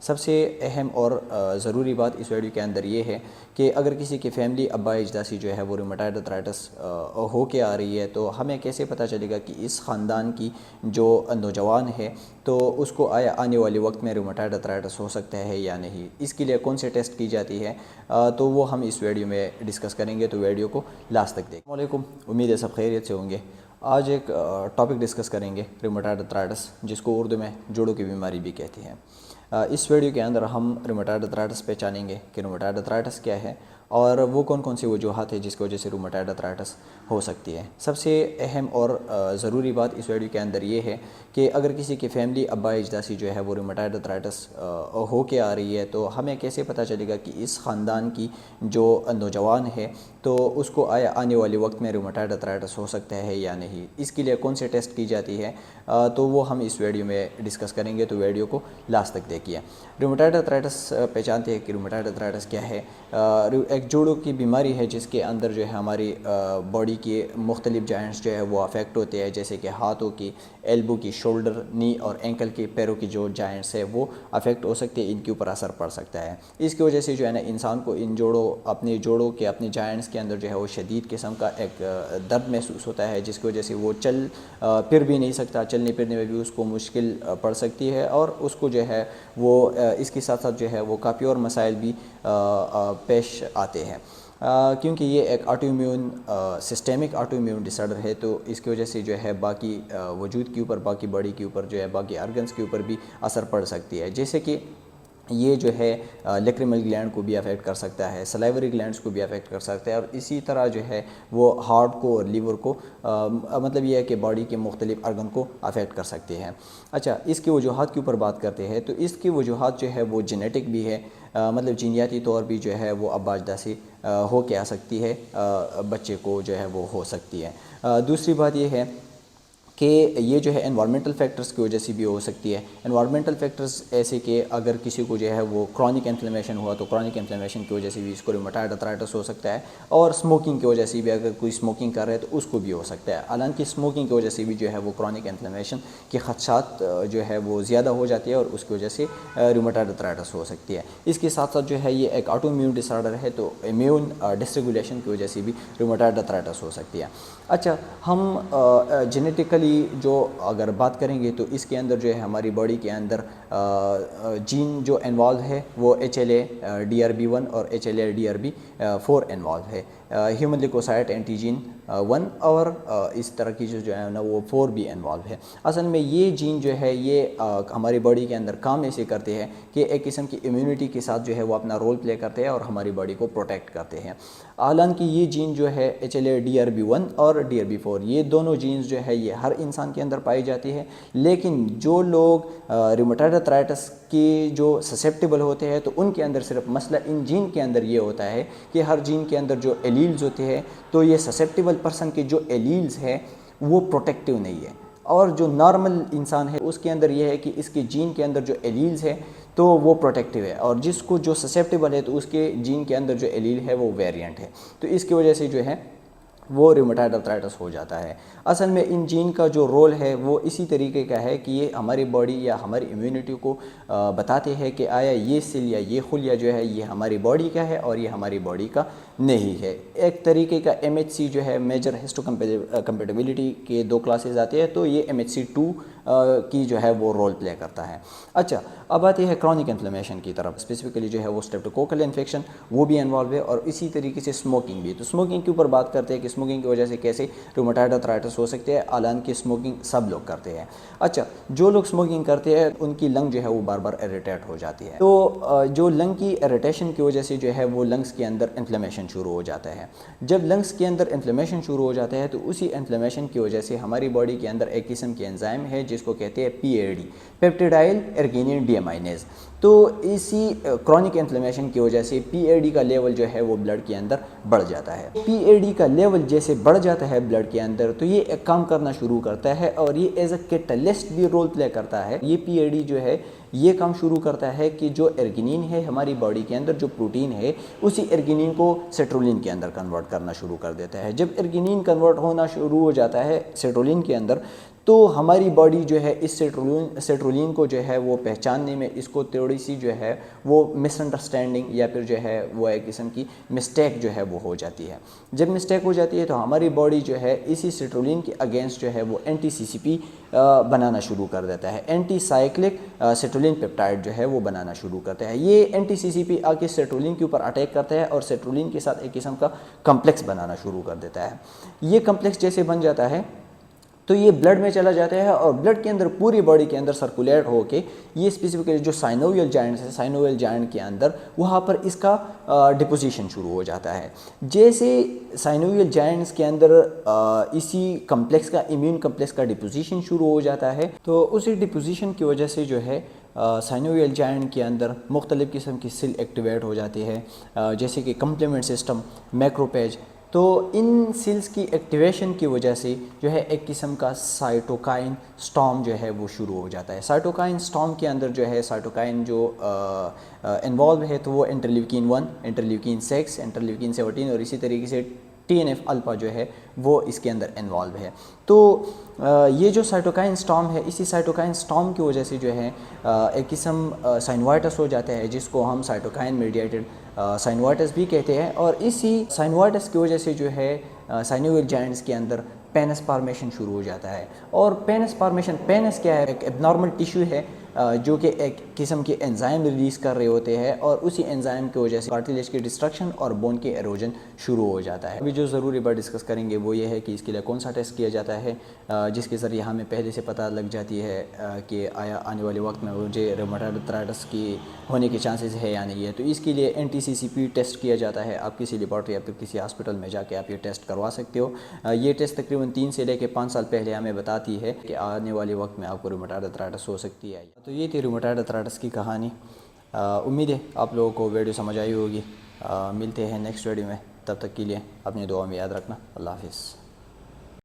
سب سے اہم اور ضروری بات اس ویڈیو کے اندر یہ ہے کہ اگر کسی کی فیملی ابا اجداسی جو ہے وہ رومیٹائڈ ارتھرائٹس ہو کے آ رہی ہے تو ہمیں کیسے پتہ چلے گا کہ اس خاندان کی جو نوجوان ہے تو اس کو آنے والے وقت میں رومیٹائڈ ارتھرائٹس ہو سکتا ہے یا نہیں، اس کے لیے کون سے ٹیسٹ کی جاتی ہے تو وہ ہم اس ویڈیو میں ڈسکس کریں گے، تو ویڈیو کو لاسٹ تک دیکھیں۔ السلام علیکم، امید ہے سب خیریت سے ہوں گے۔ آج ایک ٹاپک ڈسکس کریں گے رومیٹائڈ ارتھرائٹس، جس کو اردو میں جوڑوں کی بیماری بھی کہتے ہیں۔ اس ویڈیو کے اندر ہم رومیٹائڈ ارتھرائٹس پہچانیں گے کہ رومیٹائڈ ارتھرائٹس کیا ہے اور وہ کون کون سی وجوہات ہیں جس کی وجہ سے رومیٹائڈ ارتھرائٹس ہو سکتی ہے۔ سب سے اہم اور ضروری بات اس ویڈیو کے اندر یہ ہے کہ اگر کسی کی فیملی ابا اجداسی جو ہے وہ رومیٹائڈ ارتھرائٹس ہو کے آ رہی ہے تو ہمیں کیسے پتہ چلے گا کہ اس خاندان کی جو نوجوان ہے تو اس کو آنے والے وقت میں رومیٹائڈ ارتھرائٹس ہو سکتا ہے یا نہیں، اس کے لیے کون سے ٹیسٹ کی جاتی ہے تو وہ ہم اس ویڈیو میں ڈسکس کریں گے، تو ویڈیو کو لاسٹ تک دیکھیے۔ رومیٹائڈ ارتھرائٹس پہچانتے ہیں کہ رومیٹائڈ ارتھرائٹس کیا ہے۔ ایک جوڑوں کی بیماری ہے جس کے اندر جو ہے ہماری باڈی کے مختلف جوائنٹس جو ہے وہ افیکٹ ہوتے ہیں، جیسے کہ ہاتھوں کی، ایلبو کی، شولڈر، نی اور اینکل کے پیروں کی جو جوائنٹس ہے وہ افیکٹ ہو سکتے ہیں، ان کے اوپر اثر پڑ سکتا ہے۔ اس کی وجہ سے جو ہے نا انسان کو ان اپنے جوڑوں کے اپنے جوائنٹس کے اندر جو ہے وہ شدید قسم کا ایک درد محسوس ہوتا ہے، جس کی وجہ سے وہ چل پھر بھی نہیں سکتا، چلنے پھرنے میں بھی اس کو مشکل پڑ سکتی ہے، اور اس کو جو ہے وہ اس کے ساتھ ساتھ جو ہے وہ کافی اور مسائل بھی پیش آتے ہیں، کیونکہ یہ ایک auto immune systemic auto immune disorder ہے، تو اس کی وجہ سے جو ہے باقی وجود کے اوپر، باقی باڈی کے اوپر جو ہے باقی آرگنز کے اوپر بھی اثر پڑ سکتی ہے، جیسے کہ یہ جو ہے لیکریمل گلینڈ کو بھی افیکٹ کر سکتا ہے، سلیوری گلینڈز کو بھی افیکٹ کر سکتا ہے، اور اسی طرح جو ہے وہ ہارٹ کو اور لیور کو مطلب یہ ہے کہ باڈی کے مختلف ارگن کو افیکٹ کر سکتے ہیں۔ اچھا، اس کی وجوہات کے اوپر بات کرتے ہیں تو اس کی وجوہات جو ہے وہ جینیٹک بھی ہے، مطلب جینیاتی طور بھی جو ہے وہ ابا اجداسی ہو کے آ سکتی ہے، بچے کو جو ہے وہ ہو سکتی ہے۔ دوسری بات یہ ہے کہ یہ جو ہے انوائرمنٹل فیکٹرز کی وجہ سے بھی ہو سکتی ہے۔ انوائرمنٹل فیکٹرز ایسے کہ اگر کسی کو جو ہے وہ کرونک انفلیمیشن ہوا تو کرونک انفلیمیشن کی وجہ سے بھی اس کو رومیٹائڈ ارتھرائٹس ہو سکتا ہے، اور اسموکنگ کی وجہ سے بھی اگر کوئی اسموکنگ کر رہا ہے تو اس کو بھی ہو سکتا ہے۔ حالانکہ اسموکنگ کی وجہ سے بھی جو ہے وہ کرونک انفلیمیشن کے خدشات جو ہے وہ زیادہ ہو جاتی ہے، اور اس کی وجہ سے رومیٹائڈ ارتھرائٹس ہو سکتی ہے۔ اس کے ساتھ ساتھ جو ہے یہ ایک آٹو امیون ڈس آرڈر ہے، تو امیون ڈس ریگولیشن کی وجہ سے بھی رومیٹائڈ ارتھرائٹس ہو سکتی ہے۔ اچھا، ہم جینیٹیکلی جو اگر بات کریں گے تو اس کے اندر جو ہے ہماری باڈی کے اندر جین جو انوالو ہے وہ HLA-DR1B اور HLA-DRB4 انوالو ہے، ہیومن لیکوسائٹ اینٹی جین 1 اور اس طرح کی جو ہے نا وہ 4 بھی انوالو ہے۔ اصل میں یہ جین جو ہے یہ ہماری باڈی کے اندر کام ایسے کرتے ہیں کہ ایک قسم کی امیونٹی کے ساتھ جو ہے وہ اپنا رول پلے کرتے ہیں اور ہماری باڈی کو پروٹیکٹ کرتے ہیں۔ حالانکہ یہ جین جو ہے HLA-DRB1 اور DRB4 یہ دونوں جینز جو ہے یہ ہر انسان کے اندر پائی جاتی ہے، لیکن جو لوگ رومیٹائڈ ارتھرائٹس کی جو سسیپٹیبل ہوتے ہیں تو ان کے اندر صرف مسئلہ ان جین کے اندر یہ ہوتا ہے کہ ہر جین کے اندر جو ایلیلز ہوتے ہیں تو یہ سسیپٹیبل پرسن کے جو ایلیلز ہیں وہ پروٹیکٹیو نہیں ہے، اور جو نارمل انسان ہے اس کے اندر یہ ہے کہ اس کے جین کے اندر جو ایلیلز ہے تو وہ پروٹیکٹیو ہے، اور جس کو جو سسیپٹیبل ہے تو اس کے جین کے اندر جو ایلیل ہے وہ ویریانٹ ہے، تو اس کی وجہ سے جو ہے وہ رومیٹائڈ ارتھرائٹس ہو جاتا ہے۔ اصل میں ان جین کا جو رول ہے وہ اسی طریقے کا ہے کہ یہ ہماری باڈی یا ہماری امیونٹی کو بتاتے ہیں کہ آیا یہ سیل یا یہ خلیہ جو ہے یہ ہماری باڈی کا ہے اور یہ ہماری باڈی کا نہیں ہے۔ ایک طریقے کا MHC جو ہے میجر ہسٹو کمپیٹیبلٹی کے 2 کلاسز آتے ہیں، تو یہ MHC2 کی جو ہے وہ رول پلے کرتا ہے۔ اچھا، اب آتے ہیں کرونک انفلیمیشن کی طرف، اسپیسیفکلی جو ہے وہ اسٹریپٹوکوکل انفیکشن وہ بھی انوالو ہے، اور اسی طریقے سے اسموکنگ بھی۔ تو اسموکنگ کے اوپر بات کرتے ہیں کہ اسموکنگ کی وجہ سے کیسے رومیٹائڈ ارتھرائٹس ہو سکتے ہیں، حالانکہ اسموکنگ سب لوگ کرتے ہیں۔ اچھا، جو لوگ اسموکنگ کرتے ہیں ان کی لنگ جو ہے وہ بار بار اریٹیٹ ہو جاتی ہے، تو جو لنگ کی اریٹیشن کی وجہ سے جو ہے وہ لنگس کے اندر انفلیمیشن شروع ہو جاتا ہے۔ جب لنگس کے اندر انفلیمیشن شروع ہو جاتا ہے تو اسی انفلیمیشن کی وجہ سے ہماری باڈی کے اندر ایک قسم کی انزائم ہے جس کو کہتے ہیں PAD، پیپٹیڈائل ارگینین ڈی امائنیز، تو اسی کرونک انفلیمیشن کی وجہ سے PAD کا لیول جو ہے وہ بلڈ کے اندر بڑھ جاتا ہے۔ PAD کا لیول جیسے بڑھ جاتا ہے بلڈ کے اندر تو یہ ایک کام کرنا شروع کرتا ہے، اور یہ ایز اے کیٹالسٹ بھی رول پلے کرتا ہے۔ یہ PAD جو ہے یہ کام شروع کرتا ہے کہ جو ارگینین ہے ہماری باڈی کے اندر، جو پروٹین ہے، اسی ارگینین کو سیٹرولین کے اندر کنورٹ کرنا شروع کر دیتا ہے۔ جب ارگینین کنورٹ ہونا شروع ہو جاتا ہے سیٹرولین کے اندر تو ہماری باڈی جو ہے اس سیٹرولین کو جو ہے وہ پہچاننے میں اس کو تھوڑی سی جو ہے وہ مس انڈرسٹینڈنگ یا پھر جو ہے وہ ایک قسم کی مسٹیک جو ہے وہ ہو جاتی ہے. جب مسٹیک ہو جاتی ہے تو ہماری باڈی جو ہے اسی سیٹرولین کے اگینسٹ جو ہے وہ اینٹی سی سی پی بنانا شروع کر دیتا ہے. اینٹی سائیکلک سیٹرولین پیپٹائڈ جو ہے وہ بنانا شروع کرتا ہے. یہ اینٹی سی سی پی آ کے سیٹرولین کے اوپر اٹیک کرتا ہے اور سیٹرولین کے ساتھ ایک قسم کا کمپلیکس بنانا شروع کر دیتا ہے. یہ کمپلیکس جیسے بن جاتا ہے تو یہ بلڈ میں چلا جاتا ہے اور بلڈ کے اندر پوری باڈی کے اندر سرکولیٹ ہو کے یہ اسپیسیفکلی جو سائنوویل جوائنٹس ہے سائنوویل جوائنٹ کے اندر وہاں پر اس کا ڈپوزیشن شروع ہو جاتا ہے. جیسے سائنوویل جوائنٹس کے اندر اسی کمپلیکس کا امیون کمپلیکس کا ڈپوزیشن شروع ہو جاتا ہے تو اسی ڈپوزیشن کی وجہ سے جو ہے سائنوویل جوائنٹ کے اندر مختلف قسم کی سیل ایکٹیویٹ ہو جاتی ہے جیسے کہ کمپلیمنٹ سسٹم میکروپیج. تو ان سیلز کی ایکٹیویشن کی وجہ سے جو ہے ایک قسم کا سائٹوکائن سٹارم جو ہے وہ شروع ہو جاتا ہے. سائٹوکائن سٹارم کے اندر جو ہے سائٹوکائن جو انوالو ہے تو وہ انٹرلیوکین 1 انٹرلیوکین 6 انٹرلیوکین 17 اور اسی طریقے سے ٹی این ایف الفا جو ہے وہ اس کے اندر انوالو ہے. تو یہ جو سائٹوکائن سٹارم ہے اسی سائٹوکائن سٹارم کی وجہ سے جو ہے ایک قسم سائنوائٹس ہو جاتا ہے جس کو ہم سائٹوکائن میڈیٹڈ سائنوائٹس بھی کہتے ہیں. اور اسی سائنوائٹس کی وجہ سے جو ہے سائنوویل جوائنٹس کے اندر پینس فارمیشن شروع ہو جاتا ہے. اور پینس فارمیشن پینس کیا ہے؟ ایک اب نارمل ٹیشو ہے جو کہ ایک قسم کے انزائم ریلیز کر رہے ہوتے ہیں اور اسی انزائم کی وجہ سے کارٹیلیج کی ڈسٹرکشن اور بون کے ایروجن شروع ہو جاتا ہے. ابھی جو ضروری بات ڈسکس کریں گے وہ یہ ہے کہ اس کے لیے کون سا ٹیسٹ کیا جاتا ہے جس کے ذریعے ہمیں پہلے سے پتہ لگ جاتی ہے کہ آیا آنے والے وقت میں مجھے رومیٹائڈ آرتھرائٹس کی ہونے کے چانسز ہے یا نہیں ہے. تو اس کے لیے این ٹی سی سی پی ٹیسٹ کیا جاتا ہے. آپ کسی لیبارٹری یا پھر کسی ہاسپٹل میں جا کے آپ یہ ٹیسٹ کروا سکتے ہو. یہ ٹیسٹ تقریباً 3 سے لے کے 5 سال پہلے ہمیں بتاتی ہے کہ آنے والے وقت میں آپ کو رومیٹائڈ آرتھرائٹس ہو سکتی ہے. تو یہ تھی رومیٹائڈ آرتھرائٹس کی کہانی. امید ہے آپ لوگوں کو ویڈیو سمجھ آئی ہوگی. ملتے ہیں نیکسٹ ویڈیو میں. تب تک کے لیے اپنی دعا میں یاد رکھنا. اللہ حافظ.